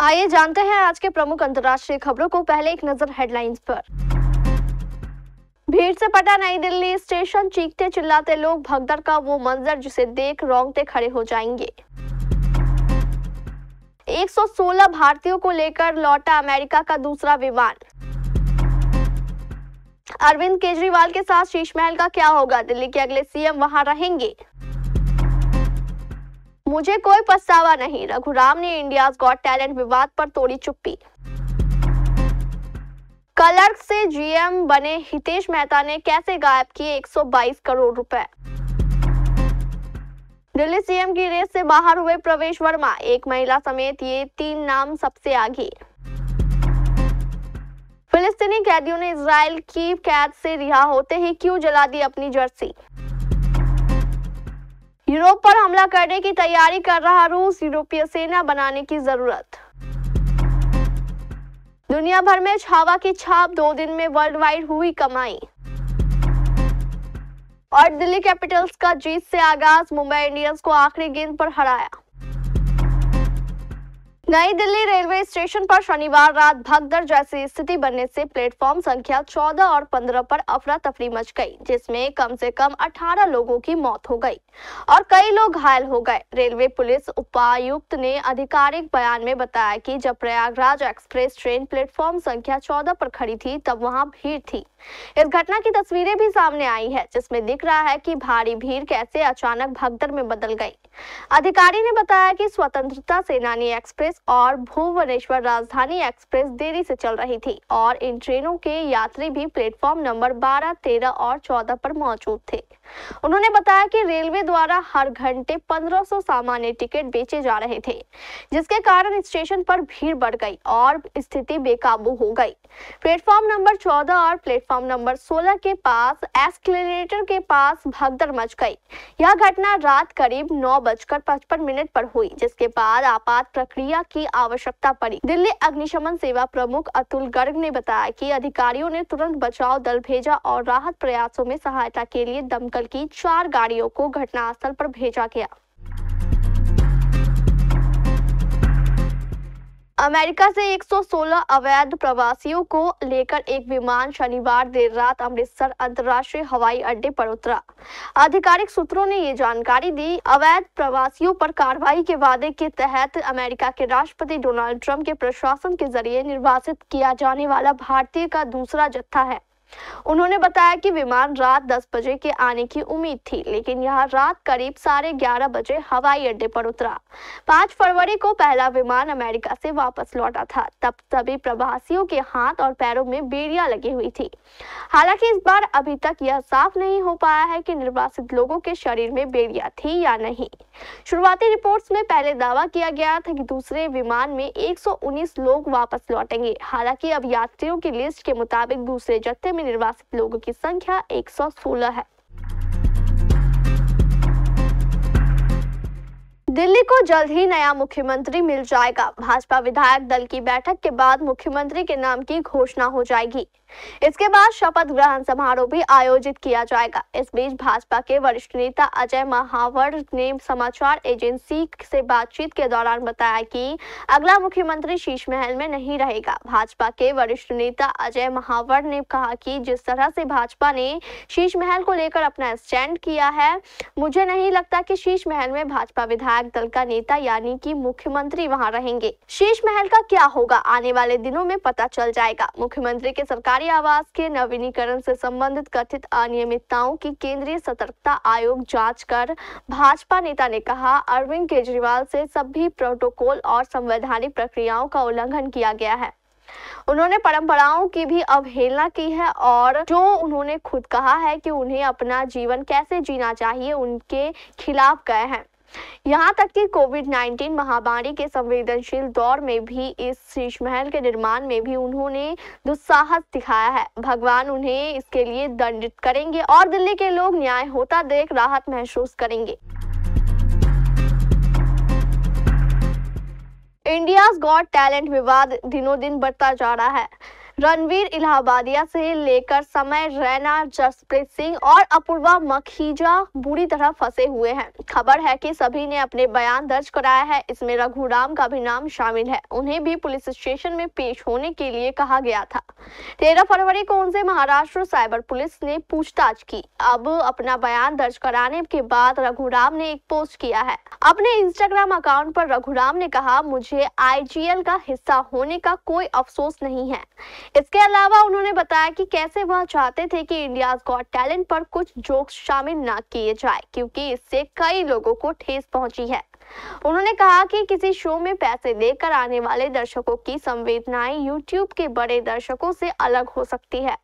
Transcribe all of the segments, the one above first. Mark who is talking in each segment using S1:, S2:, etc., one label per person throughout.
S1: आइए जानते हैं आज के प्रमुख अंतर्राष्ट्रीय खबरों को। पहले एक नजर हेडलाइंस पर। भीड़ से पटा नई दिल्ली स्टेशन, चीखते चिल्लाते लोग, भगदड़ का वो मंजर जिसे देख रोंगटे खड़े हो जाएंगे। 116 भारतीयों को लेकर लौटा अमेरिका का दूसरा विमान। अरविंद केजरीवाल के साथ शीश महल का क्या होगा, दिल्ली के अगले सीएम वहां रहेंगे। मुझे कोई पछतावा नहीं, रघुराम ने इंडियाज गॉट टैलेंट विवाद पर तोड़ी चुप्पी। क्लर्क से जीएम बने हितेश मेहता ने कैसे गायब किए 122 करोड़ रुपए। दिल्ली सीएम की रेस से बाहर हुए प्रवेश वर्मा, एक महिला समेत ये 3 नाम सबसे आगे। फिलिस्तीनी कैदियों ने इजराइल की कैद से रिहा होते ही क्यों जला दी अपनी जर्सी। यूरोप पर हमला करने की तैयारी कर रहा रूस, यूरोपीय सेना बनाने की जरूरत। दुनिया भर में छावा की छाप, 2 दिन में वर्ल्ड वाइड हुई कमाई। और दिल्ली कैपिटल्स का जीत से आगाज, मुंबई इंडियंस को आखिरी गेंद पर हराया। नई दिल्ली रेलवे स्टेशन पर शनिवार रात भगदड़ जैसी स्थिति बनने से प्लेटफॉर्म संख्या 14 और 15 पर अफरा तफरी मच गई, जिसमें कम से कम 18 लोगों की मौत हो गई और कई लोग घायल हो गए। रेलवे पुलिस उपायुक्त ने आधिकारिक बयान में बताया कि जब प्रयागराज एक्सप्रेस ट्रेन प्लेटफॉर्म संख्या 14 पर खड़ी थी तब वहां भीड़ थी। इस घटना की तस्वीरें भी सामने आई है, जिसमें दिख रहा है कि भारी भीड़ कैसे अचानक भगदड़ में बदल गई। अधिकारी ने बताया कि स्वतंत्रता सेनानी एक्सप्रेस और भुवनेश्वर राजधानी एक्सप्रेस देरी से चल रही थी और इन ट्रेनों के यात्री भी प्लेटफॉर्म नंबर 12, 13 और 14 पर मौजूद थे। उन्होंने बताया कि रेलवे द्वारा हर घंटे 1500 सामान्य टिकट बेचे जा रहे थे, जिसके कारण स्टेशन पर भीड़ बढ़ गई और स्थिति बेकाबू हो गई। प्लेटफॉर्म नंबर 14 और प्लेटफॉर्म नंबर 16 के पास एस्केलेटर के पास भगदड़ मच गई। यह घटना रात करीब 9:55 पर हुई, जिसके बाद आपात प्रक्रिया की आवश्यकता पड़ी। दिल्ली अग्निशमन सेवा प्रमुख अतुल गर्ग ने बताया कि अधिकारियों ने तुरंत बचाव दल भेजा और राहत प्रयासों में सहायता के लिए दमकल की 4 गाड़ियों को घटनास्थल पर भेजा गया। अमेरिका से 116 अवैध प्रवासियों को लेकर एक विमान शनिवार देर रात अमृतसर अंतर्राष्ट्रीय हवाई अड्डे पर उतरा। आधिकारिक सूत्रों ने ये जानकारी दी। अवैध प्रवासियों पर कार्रवाई के वादे के तहत अमेरिका के राष्ट्रपति डोनाल्ड ट्रंप के प्रशासन के जरिए निर्वासित किया जाने वाला भारतीय का दूसरा जत्था है। उन्होंने बताया कि विमान रात 10 बजे के आने की उम्मीद थी, लेकिन यह रात करीब 11:30 बजे हवाई अड्डे पर उतरा। 5 फरवरी को पहला विमान अमेरिका से वापस लौटा था। तब सभी प्रवासियों के हाथ और पैरों में बेड़ियां लगी हुई थी। हालांकि इस बार अभी तक यह साफ नहीं हो पाया है कि निर्वासित लोगों के शरीर में बेड़ियां थी या नहीं। शुरुआती रिपोर्ट्स में पहले दावा किया गया था कि दूसरे विमान में 119 लोग वापस लौटेंगे। हालांकि अब यात्रियों की लिस्ट के मुताबिक दूसरे जत्थे में निर्वासित लोगों की संख्या 116 है। दिल्ली को जल्द ही नया मुख्यमंत्री मिल जाएगा। भाजपा विधायक दल की बैठक के बाद मुख्यमंत्री के नाम की घोषणा हो जाएगी। इसके बाद शपथ ग्रहण समारोह भी आयोजित किया जाएगा। इस बीच भाजपा के वरिष्ठ नेता अजय महावर ने समाचार एजेंसी से बातचीत के दौरान बताया कि अगला मुख्यमंत्री शीश महल में नहीं रहेगा। भाजपा के वरिष्ठ नेता अजय महावर ने कहा कि जिस तरह से भाजपा ने शीश महल को लेकर अपना स्टैंड किया है, मुझे नहीं लगता कि शीश महल में भाजपा विधायक दल का नेता यानी कि मुख्यमंत्री वहां रहेंगे। शीश महल का क्या होगा, आने वाले दिनों में पता चल जाएगा। मुख्यमंत्री के सरकारी आवास के नवीनीकरण से संबंधित कथित अनियमितताओं की केंद्रीय सतर्कता आयोग जांच कर भाजपा नेता ने कहा, अरविंद केजरीवाल से सभी प्रोटोकॉल और संवैधानिक प्रक्रियाओं का उल्लंघन किया गया है। उन्होंने परंपराओं की भी अवहेलना की है और जो उन्होंने खुद कहा है कि उन्हें अपना जीवन कैसे जीना चाहिए, उनके खिलाफ गए हैं। यहाँ तक कि कोविड-19 महामारी के संवेदनशील दौर में भी इस शीश महल के निर्माण में भी उन्होंने दुस्साहस दिखाया है। भगवान उन्हें इसके लिए दंडित करेंगे और दिल्ली के लोग न्याय होता देख राहत महसूस करेंगे। इंडियाज गॉट टैलेंट विवाद दिनों दिन बढ़ता जा रहा है। रणवीर इलाहाबादिया से लेकर समय रैना, जसप्रीत सिंह और अपूर्वा मखीजा बुरी तरह फंसे हुए हैं। खबर है कि सभी ने अपने बयान दर्ज कराया है। इसमें रघुराम का भी नाम शामिल है। उन्हें भी पुलिस स्टेशन में पेश होने के लिए कहा गया था। 13 फरवरी को उनसे महाराष्ट्र साइबर पुलिस ने पूछताछ की। अब अपना बयान दर्ज कराने के बाद रघुराम ने एक पोस्ट किया है। अपने इंस्टाग्राम अकाउंट पर रघुराम ने कहा, मुझे IGL का हिस्सा होने का कोई अफसोस नहीं है। इसके अलावा उन्होंने बताया कि कैसे वह चाहते थे कि इंडियाज गॉट टैलेंट पर कुछ जोक्स शामिल ना किए जाए, क्योंकि इससे कई लोगों को ठेस पहुंची है। उन्होंने कहा कि किसी शो में पैसे देकर आने वाले दर्शकों की संवेदनाएं यूट्यूब के बड़े दर्शकों से अलग हो सकती है।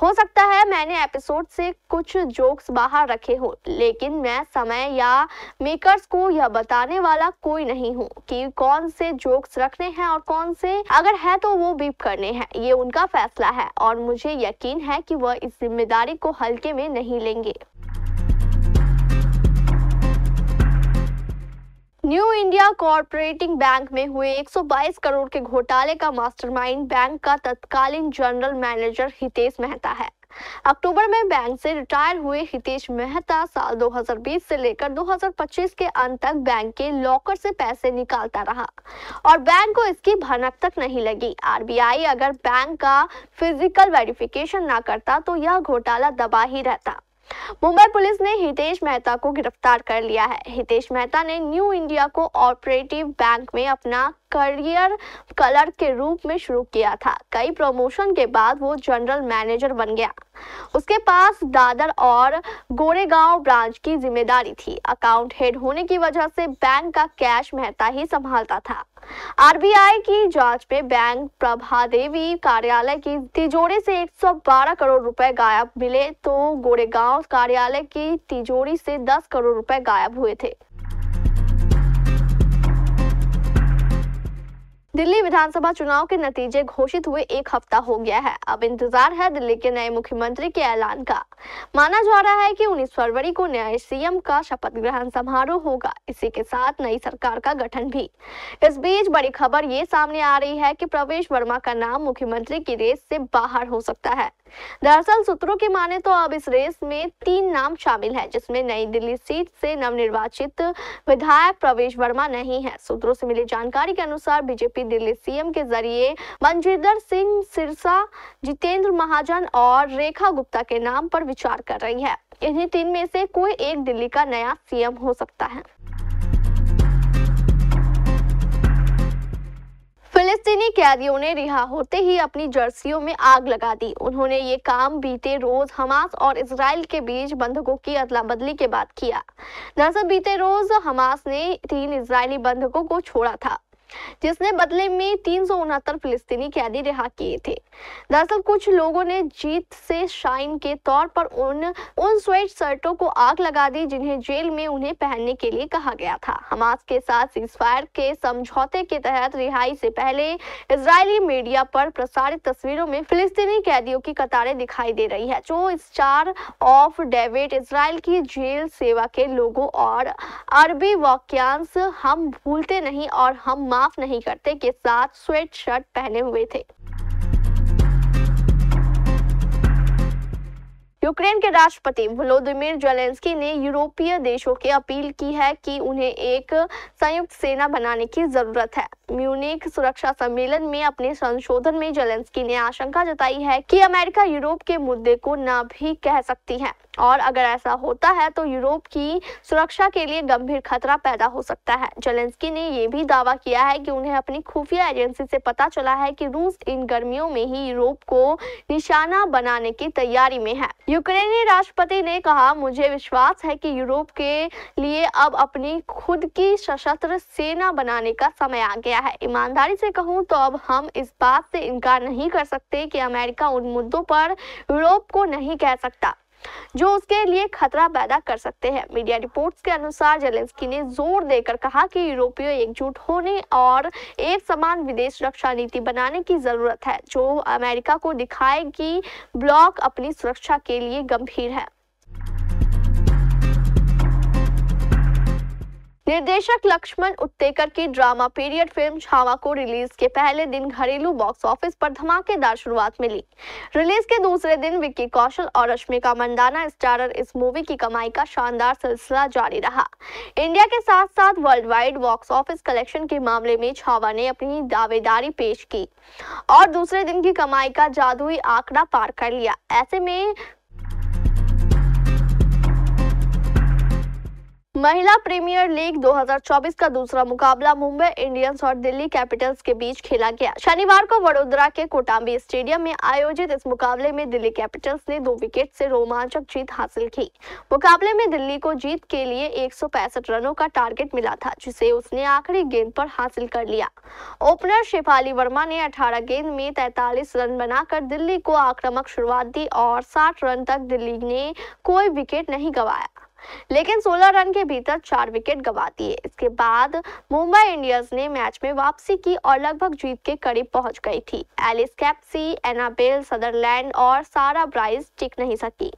S1: हो सकता है मैंने एपिसोड से कुछ जोक्स बाहर रखे हो, लेकिन मैं समय या मेकर्स को यह बताने वाला कोई नहीं हूँ कि कौन से जोक्स रखने हैं और कौन से अगर है तो वो बीप करने हैं। ये उनका फैसला है और मुझे यकीन है कि वह इस जिम्मेदारी को हल्के में नहीं लेंगे। न्यू इंडिया कॉर्पोरेटिंग बैंक में हुए 122 करोड़ के घोटाले का मास्टरमाइंड बैंक का तत्कालीन जनरल मैनेजर हितेश मेहता है। अक्टूबर में बैंक से रिटायर हुए हितेश मेहता साल 2020 से लेकर 2025 के अंत तक बैंक के लॉकर से पैसे निकालता रहा और बैंक को इसकी भनक तक नहीं लगी। RBI अगर बैंक का फिजिकल वेरिफिकेशन ना करता तो यह घोटाला दबा ही रहता। मुंबई पुलिस ने हितेश मेहता को गिरफ्तार कर लिया है। हितेश मेहता ने new India co operative bank में अपना करियर क्लर्क के रूप में शुरू किया था। कई प्रमोशन के बाद वो जनरल मैनेजर बन गया। उसके पास दादर और गोरेगांव ब्रांच की जिम्मेदारी थी। अकाउंट हेड होने की वजह से बैंक का कैश मेहता ही संभालता था। RBI की जांच में बैंक प्रभादेवी कार्यालय की तिजोरी से 112 करोड़ रुपए गायब मिले तो गोरेगांव कार्यालय की तिजोरी से 10 करोड़ रुपए गायब हुए थे। दिल्ली विधानसभा चुनाव के नतीजे घोषित हुए 1 हफ्ता हो गया है। अब इंतजार है दिल्ली के नए मुख्यमंत्री के ऐलान का। माना जा रहा है कि 19 फरवरी को नए CM का शपथ ग्रहण समारोह होगा। इसी के साथ नई सरकार का गठन भी। इस बीच बड़ी खबर ये सामने आ रही है कि प्रवेश वर्मा का नाम मुख्यमंत्री की रेस से बाहर हो सकता है। दरअसल सूत्रों की माने तो अब इस रेस में 3 नाम शामिल है, जिसमें नई दिल्ली सीट से नवनिर्वाचित विधायक प्रवेश वर्मा नहीं है। सूत्रों से मिली जानकारी के अनुसार बीजेपी दिल्ली CM के जरिए मनजिंदर सिंह सिरसा, जितेंद्र महाजन और रेखा गुप्ता के नाम पर विचार कर रही है। इन्हीं 3 में से कोई एक दिल्ली का नया CM हो सकता है। फिलिस्तीनी कैदियों ने रिहा होते ही अपनी जर्सियों में आग लगा दी। उन्होंने ये काम बीते रोज हमास और इजराइल के बीच बंधकों की अदला बदली के बाद किया। दरअसल बीते रोज हमास ने 3 इजरायली बंधकों को छोड़ा था, जिसने बदले में 369 फिलिस्तीनी कैदी रिहा किए थे। दरअसल कुछ लोगों ने जीत से शाइन के तौर पर उन स्वेट शर्टों को आग लगा दी जिन्हें जेल में उन्हें पहनने के लिए कहा गया था। हमास के साथ सीजफायर के समझौते के तहत रिहाई से पहले इजरायली मीडिया पर प्रसारित तस्वीरों में फिलिस्तीनी कैदियों की कतारें दिखाई दे रही है, जो स्टार ऑफ डेविड, इजराइल की जेल सेवा के लोगों और अरबी वाक्यांश हम भूलते नहीं और हम माफ नहीं करते के साथ स्वेट शर्ट पहने हुए थे। यूक्रेन के राष्ट्रपति वोलोदिमीर ज़ेलेंस्की ने यूरोपीय देशों की अपील की है कि उन्हें एक संयुक्त सेना बनाने की जरूरत है। म्यूनिख सुरक्षा सम्मेलन में अपने संशोधन में ज़ेलेंस्की ने आशंका जताई है कि अमेरिका यूरोप के मुद्दे को न भी कह सकती है और अगर ऐसा होता है तो यूरोप की सुरक्षा के लिए गंभीर खतरा पैदा हो सकता है। ज़ेलेंस्की ने यह भी दावा किया है कि उन्हें अपनी खुफिया एजेंसी से पता चला है कि रूस इन गर्मियों में ही यूरोप को निशाना बनाने की तैयारी में है। यूक्रेनी राष्ट्रपति ने कहा, मुझे विश्वास है कि यूरोप के लिए अब अपनी खुद की सशस्त्र सेना बनाने का समय आ गया है। ईमानदारी से कहूं तो अब हम इस बात से इनकार नहीं कर सकते कि अमेरिका उन मुद्दों पर यूरोप को नहीं कह सकता जो उसके लिए खतरा पैदा कर सकते हैं। मीडिया रिपोर्ट्स के अनुसार ज़ेलेंस्की ने जोर देकर कहा कि यूरोपीय एकजुट होने और एक समान विदेश रक्षा नीति बनाने की जरूरत है, जो अमेरिका को दिखाए कि ब्लॉक अपनी सुरक्षा के लिए गंभीर है। निर्देशक लक्ष्मण उत्तेकर की ड्रामा पीरियड फिल्म छावा को रिलीज के पहले दिन घरेलू बॉक्स ऑफिस पर धमाकेदार शुरुआत मिली। रिलीज के दूसरे दिन विक्की कौशल और रश्मिका मंदाना स्टारर इस मूवी की कमाई का शानदार सिलसिला जारी रहा। इंडिया के साथ साथ world wide box office collection के मामले में छावा ने अपनी दावेदारी पेश की और दूसरे दिन की कमाई का जादुई आंकड़ा पार कर लिया। ऐसे में महिला प्रीमियर लीग 2024 का दूसरा मुकाबला मुंबई इंडियंस और दिल्ली कैपिटल्स के बीच खेला गया। शनिवार को वडोदरा के कोटांबी स्टेडियम में आयोजित इस मुकाबले में दिल्ली कैपिटल्स ने 2 विकेट से रोमांचक जीत हासिल की। मुकाबले में दिल्ली को जीत के लिए 165 रनों का टारगेट मिला था, जिसे उसने आखिरी गेंद पर हासिल कर लिया। ओपनर शेफाली वर्मा ने 18 गेंद में 43 रन बनाकर दिल्ली को आक्रामक शुरुआत दी और 60 रन तक दिल्ली ने कोई विकेट नहीं गंवाया, लेकिन 16 रन के भीतर 4 विकेट गंवा दिए। इसके बाद मुंबई इंडियंस ने मैच में वापसी की और लगभग जीत के करीब पहुंच गई थी। एलिस कैप्सी, एनाबेल सदरलैंड और सारा ब्राइस टिक नहीं सकी।